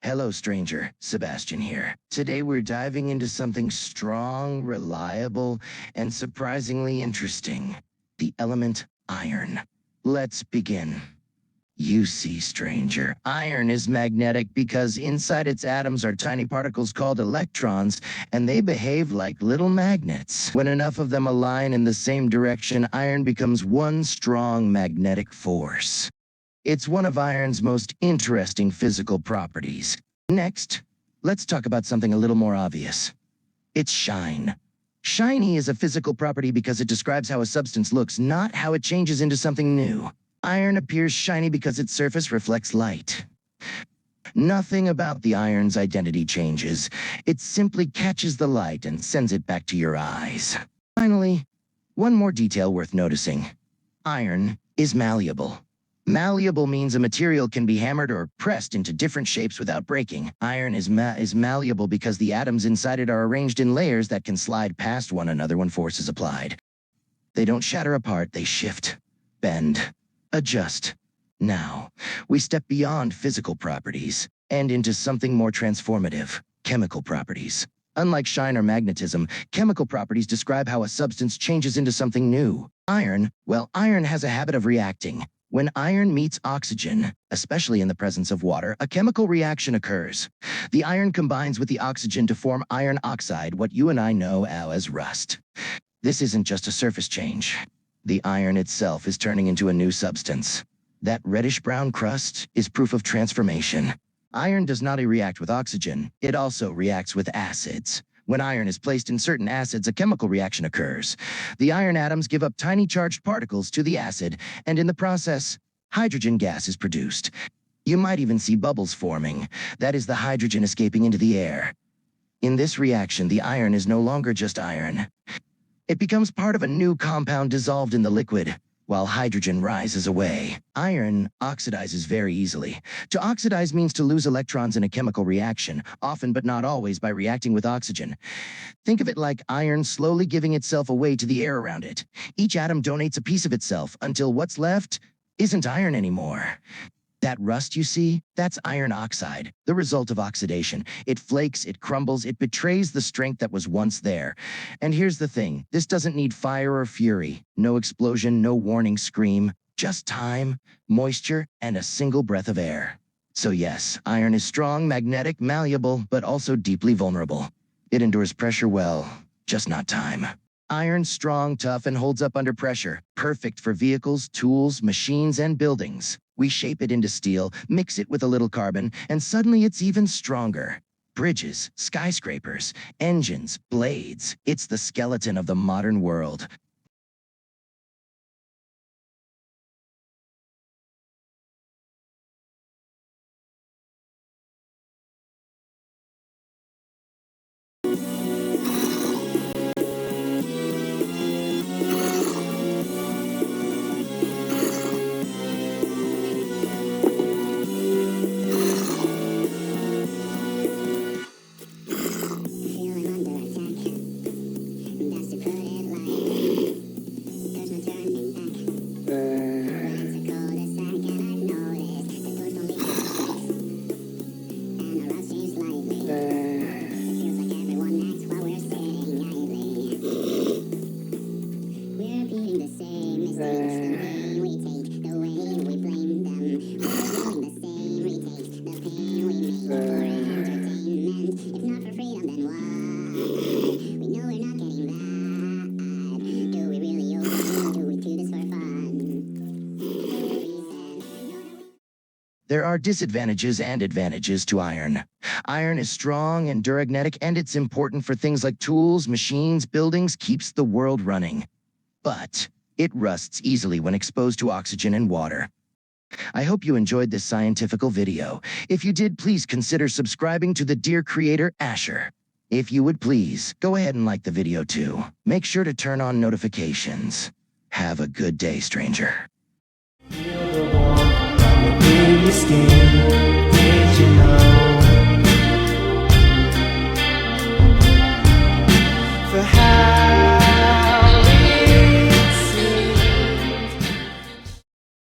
Hello, stranger. Sebastian here. Today we're diving into something strong, reliable, and surprisingly interesting. The element iron. Let's begin. You see, stranger, iron is magnetic because inside its atoms are tiny particles called electrons, and they behave like little magnets. When enough of them align in the same direction, iron becomes one strong magnetic force. It's one of iron's most interesting physical properties. Next, let's talk about something a little more obvious. Its shine. Shiny is a physical property because it describes how a substance looks, not how it changes into something new. Iron appears shiny because its surface reflects light. Nothing about the iron's identity changes. It simply catches the light and sends it back to your eyes. Finally, one more detail worth noticing. Iron is malleable. Malleable means a material can be hammered or pressed into different shapes without breaking. Iron is malleable because the atoms inside it are arranged in layers that can slide past one another when force is applied. They don't shatter apart, they shift, bend, adjust. Now, we step beyond physical properties and into something more transformative, chemical properties. Unlike shine or magnetism, chemical properties describe how a substance changes into something new. Iron has a habit of reacting. When iron meets oxygen, especially in the presence of water, a chemical reaction occurs. The iron combines with the oxygen to form iron oxide, what you and I know as rust. This isn't just a surface change. The iron itself is turning into a new substance. That reddish-brown crust is proof of transformation. Iron does not react with oxygen, it also reacts with acids. When iron is placed in certain acids, a chemical reaction occurs. The iron atoms give up tiny charged particles to the acid, and in the process, hydrogen gas is produced. You might even see bubbles forming. That is the hydrogen escaping into the air. In this reaction, the iron is no longer just iron. It becomes part of a new compound dissolved in the liquid, while hydrogen rises away. Iron oxidizes very easily. To oxidize means to lose electrons in a chemical reaction, often but not always by reacting with oxygen. Think of it like iron slowly giving itself away to the air around it. Each atom donates a piece of itself until what's left isn't iron anymore. That rust you see, that's iron oxide, the result of oxidation. It flakes, it crumbles, it betrays the strength that was once there. And here's the thing, this doesn't need fire or fury. No explosion, no warning scream, just time, moisture, and a single breath of air. So yes, iron is strong, magnetic, malleable, but also deeply vulnerable. It endures pressure well, just not time. Iron's strong, tough, and holds up under pressure. Perfect for vehicles, tools, machines, and buildings. We shape it into steel, mix it with a little carbon, and suddenly it's even stronger. Bridges, skyscrapers, engines, blades. It's the skeleton of the modern world. There are disadvantages and advantages to iron. Iron is strong and duragnetic, and it's important for things like tools, machines, buildings, keeps the world running. But it rusts easily when exposed to oxygen and water. I hope you enjoyed this scientifical video. If you did, please consider subscribing to the dear creator, Asher. If you would please, go ahead and like the video too. Make sure to turn on notifications. Have a good day, stranger.